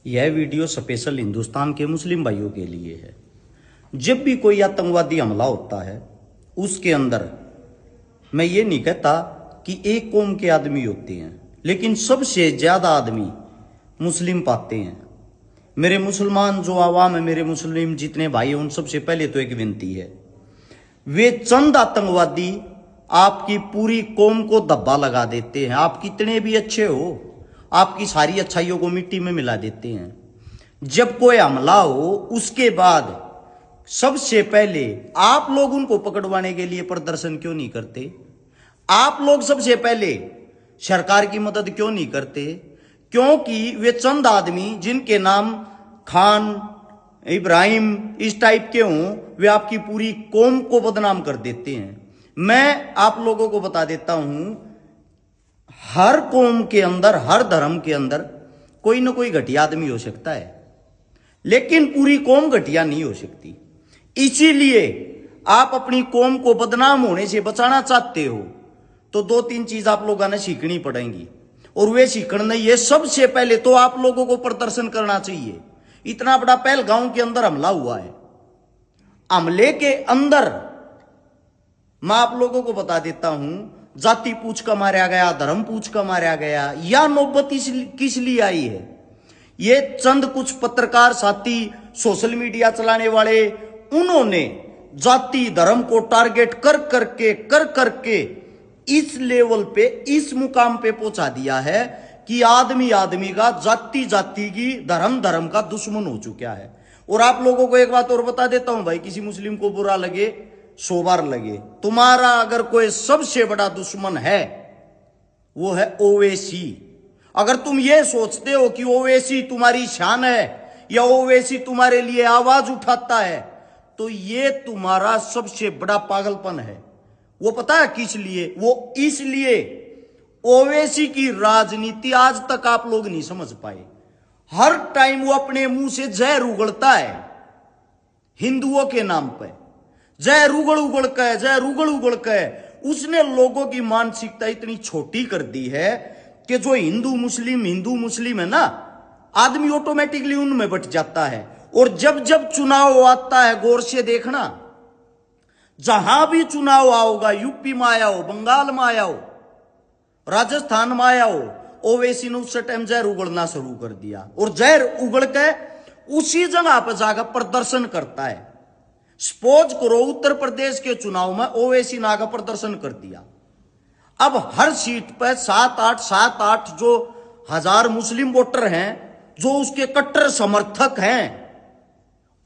यह video special Hindustan के मुस्लिम भाइयों के लिए है। जब भी कोई आतंकवादी हमला होता है उसके अंदर मैं ये नहीं कहता कि एक कौम के आदमी होते हैं, लेकिन सबसे ज्यादा आदमी मुस्लिम पाते हैं। मेरे मुसलमान जो आवाम है, मेरे मुस्लिम जितने भाई हैं, उन सबसे पहले तो एक विनती है, वे चंद आतंकवादी आपकी पूरी कौम को धब्बा लगा देते हैं। आप कितने भी अच्छे हो, आपकी सारी अच्छाइयों को मिट्टी में मिला देते हैं। जब कोई हमला हो उसके बाद सबसे पहले आप लोग उनको पकड़वाने के लिए प्रदर्शन क्यों नहीं करते? आप लोग सबसे पहले सरकार की मदद क्यों नहीं करते? क्योंकि वे चंद आदमी जिनके नाम खान, इब्राहिम इस टाइप के हों, वे आपकी पूरी कौम को बदनाम कर देते हैं। मैं आप लोगों को बता देता हूं, हर कौम के अंदर, हर धर्म के अंदर कोई ना कोई घटिया आदमी हो सकता है, लेकिन पूरी कौम घटिया नहीं हो सकती। इसीलिए आप अपनी कौम को बदनाम होने से बचाना चाहते हो तो दो तीन चीज आप लोगों ने सीखनी पड़ेंगी, और वे सीखना ये सबसे पहले तो आप लोगों को प्रदर्शन करना चाहिए। इतना बड़ा पहलगांव के अंदर हमला हुआ है, हमले के अंदर मैं आप लोगों को बता देता हूं, जाति पूछ कर मारा गया, धर्म पूछ कर मारा गया। या नौबत किस लिए आई है? ये चंद कुछ पत्रकार साथी, सोशल मीडिया चलाने वाले, उन्होंने जाति धर्म को टारगेट कर करके इस लेवल पे, इस मुकाम पे पहुंचा दिया है कि आदमी आदमी का, जाति जाति की, धर्म धर्म का दुश्मन हो चुका है। और आप लोगों को एक बात और बता देता हूं भाई, किसी मुस्लिम को बुरा लगे 100 बार लगे, तुम्हारा अगर कोई सबसे बड़ा दुश्मन है वो है ओवैसी। अगर तुम ये सोचते हो कि ओवैसी तुम्हारी शान है या ओवैसी तुम्हारे लिए आवाज उठाता है, तो ये तुम्हारा सबसे बड़ा पागलपन है। वो पता है किस लिए? वो इसलिए ओवैसी की राजनीति आज तक आप लोग नहीं समझ पाए। हर टाइम वो अपने मुंह से जहर उगलता है हिंदुओं के नाम पे, जहर उगल के उसने लोगों की मानसिकता इतनी छोटी कर दी है कि जो हिंदू मुस्लिम है ना, आदमी ऑटोमेटिकली उनमें बट जाता है। और जब जब चुनाव आता है, गौर से देखना, जहां भी चुनाव आओगा, यूपी में आया हो, बंगाल में आया हो, राजस्थान में आया हो, ओवैसी ने उस टाइम जहर उगलना शुरू कर दिया, और जहर उगल के उसी जगह पर जाकर प्रदर्शन करता है। सपोज करो उत्तर प्रदेश के चुनाव में ओवैसी ने आकर प्रदर्शन कर दिया। अब हर सीट पर 7-8 जो हजार मुस्लिम वोटर हैं, जो उसके कट्टर समर्थक हैं,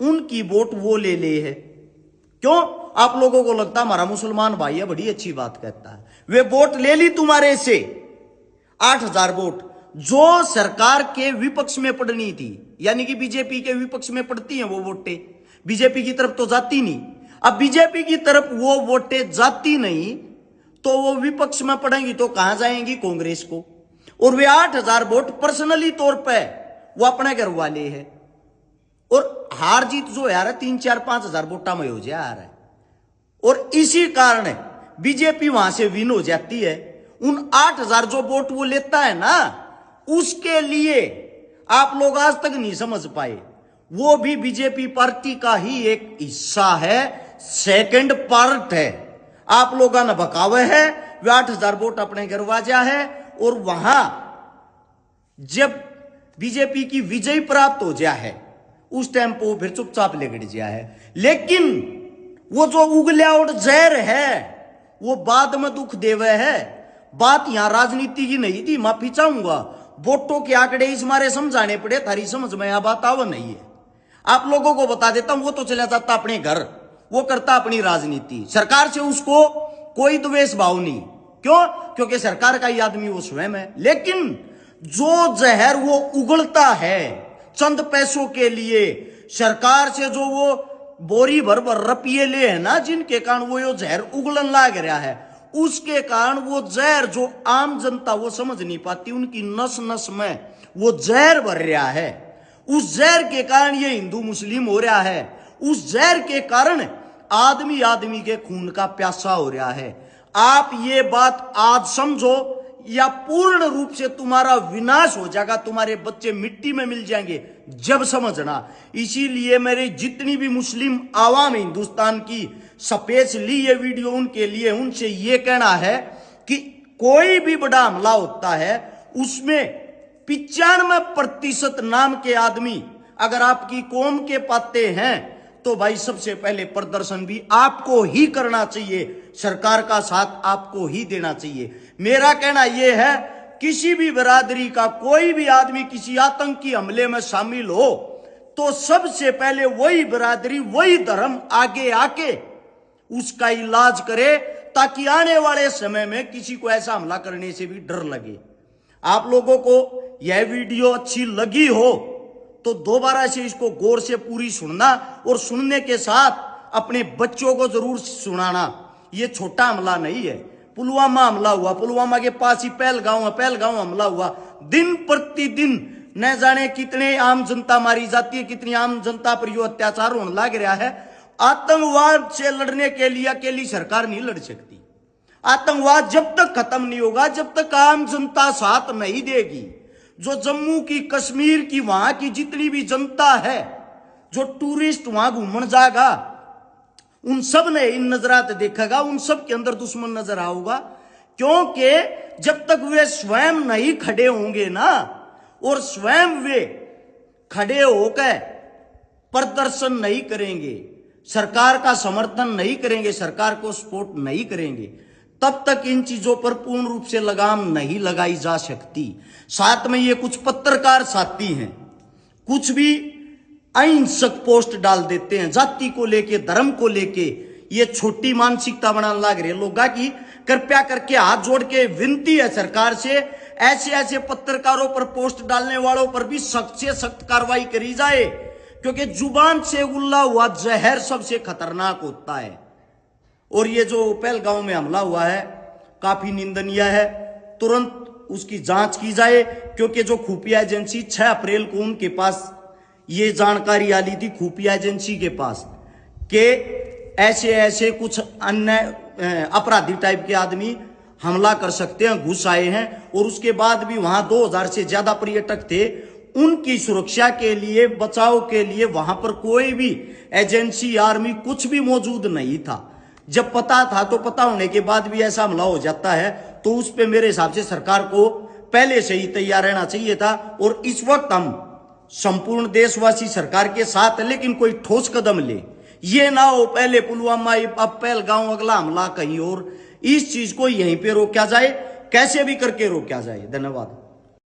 उनकी वोट वो ले है। क्यों? आप लोगों को लगता हमारा मुसलमान भाई है, बड़ी अच्छी बात कहता है, वे वोट ले ली तुम्हारे से 8000 वोट, जो सरकार के विपक्ष में पड़नी थी, यानी कि बीजेपी के विपक्ष में पड़ती हैं वो वोटें, बीजेपी की तरफ तो जाती नहीं। अब बीजेपी की तरफ वो वोटें जाती नहीं तो वो विपक्ष में पड़ेंगी तो कहां जाएंगी? कांग्रेस को। और वे 8000 वोट पर्सनली तौर पे वो अपने घर वाले हैं, और हार जीत जो यार 3-4-5 हजार वोटा में हो जाए आ रहा है, और इसी कारण बीजेपी वहां से विन हो जाती है। उन 8000 जो वोट वो लेता है ना, उसके लिए आप लोग आज तक नहीं समझ पाए, वो भी बीजेपी पार्टी का ही एक हिस्सा है, सेकंड पार्ट है। आप लोगों ने बकावे है, वे 8000 वोट अपने गरवाजा है, और वहां जब बीजेपी की विजय प्राप्त हो जाए है, उस टाइम पर फिर चुपचाप लेगड़ जाए है। लेकिन वो जो उगल्या और जहर है वो बाद में दुख देवे है। बात यहां राजनीति की नहीं थी, माफी चाहूंगा, वोटों के आंकड़े इस मारे समझाने पड़े, थारी समझ में यह बात आवा नहीं है। आप लोगों को बता देता हूं, वो तो चला जाता अपने घर, वो करता अपनी राजनीति, सरकार से उसको कोई द्वेष भाव नहीं। क्यों? क्योंकि सरकार का ही आदमी वो स्वयं है। लेकिन जो जहर वो उगलता है चंद पैसों के लिए, सरकार से जो वो बोरी भर रुपये ले है ना, जिनके कारण वो यो जहर उगलन लाग रहा है, उसके कारण वो जहर जो आम जनता वो समझ नहीं पाती, उनकी नस नस में वो जहर भर रहा है। उस जहर के कारण ये हिंदू मुस्लिम हो रहा है, उस जहर के कारण आदमी आदमी के खून का प्यासा हो रहा है। आप ये बात आज समझो, या पूर्ण रूप से तुम्हारा विनाश हो जाएगा, तुम्हारे बच्चे मिट्टी में मिल जाएंगे, जब समझना। इसीलिए मेरे जितनी भी मुस्लिम आवाम है हिंदुस्तान की, स्पेशली ये वीडियो उनके लिए, उनसे ये कहना है कि कोई भी बड़ा हमला होता है उसमें 95% नाम के आदमी अगर आपकी कौम के पाते हैं तो भाई सबसे पहले प्रदर्शन भी आपको ही करना चाहिए, सरकार का साथ आपको ही देना चाहिए। मेरा कहना यह है, किसी भी बिरादरी का कोई भी आदमी किसी आतंकी हमले में शामिल हो तो सबसे पहले वही बिरादरी, वही धर्म आगे आके उसका इलाज करे, ताकि आने वाले समय में किसी को ऐसा हमला करने से भी डर लगे। आप लोगों को यह वीडियो अच्छी लगी हो तो दोबारा से इसको गौर से पूरी सुनना और सुनने के साथ अपने बच्चों को जरूर सुनाना। ये छोटा हमला नहीं है, पुलवामा हमला हुआ, पुलवामा के पास ही पहलगांव हमला हुआ। दिन प्रतिदिन न जाने कितने आम जनता मारी जाती है, कितनी आम जनता पर यो अत्याचार होने लग रहा है। आतंकवाद से लड़ने के लिए अकेली सरकार नहीं लड़ सकती। आतंकवाद जब तक खत्म नहीं होगा, जब तक आम जनता साथ नहीं देगी। जो जम्मू की, कश्मीर की, वहां की जितनी भी जनता है, जो टूरिस्ट वहां घूमने जाएगा, उन सब ने इन नजरात देखेगा, उन सब के अंदर दुश्मन नजर आऊगा। क्योंकि जब तक वे स्वयं नहीं खड़े होंगे ना, और स्वयं वे खड़े होकर प्रदर्शन नहीं करेंगे, सरकार का समर्थन नहीं करेंगे, सरकार को सपोर्ट नहीं करेंगे, तब तक इन चीजों पर पूर्ण रूप से लगाम नहीं लगाई जा सकती। साथ में ये कुछ पत्रकार साथी हैं, कुछ भी अहिंसक पोस्ट डाल देते हैं, जाति को लेके, धर्म को लेके। ये छोटी मानसिकता बनाने लग रही है लोगों की। कृपया करके हाथ जोड़ के विनती है सरकार से, ऐसे ऐसे पत्रकारों पर, पोस्ट डालने वालों पर भी सख्त से सख्त कार्रवाई करी जाए, क्योंकि जुबान से उगला हुआ जहर सबसे खतरनाक होता है। और ये जो पहलगांव में हमला हुआ है काफी निंदनीय है, तुरंत उसकी जांच की जाए, क्योंकि जो खुफिया एजेंसी 6 अप्रैल को उनके पास ये जानकारी आ ली थी, खुफिया एजेंसी के पास, कि ऐसे ऐसे कुछ अन्य अपराधी टाइप के आदमी हमला कर सकते हैं, घुस आए हैं। और उसके बाद भी वहां 2000 से ज्यादा पर्यटक थे, उनकी सुरक्षा के लिए, बचाव के लिए वहां पर कोई भी एजेंसी, आर्मी कुछ भी मौजूद नहीं था। जब पता था तो पता होने के बाद भी ऐसा हमला हो जाता है, तो उस पे मेरे हिसाब से सरकार को पहले से ही तैयार रहना चाहिए था। और इस वक्त हम संपूर्ण देशवासी सरकार के साथ है, लेकिन कोई ठोस कदम ले, ये ना हो पहले पुलवामा, अब पहलगांव, अगला हमला कहीं और। इस चीज को यहीं पे रोका जाए, कैसे भी करके रोका जाए। धन्यवाद।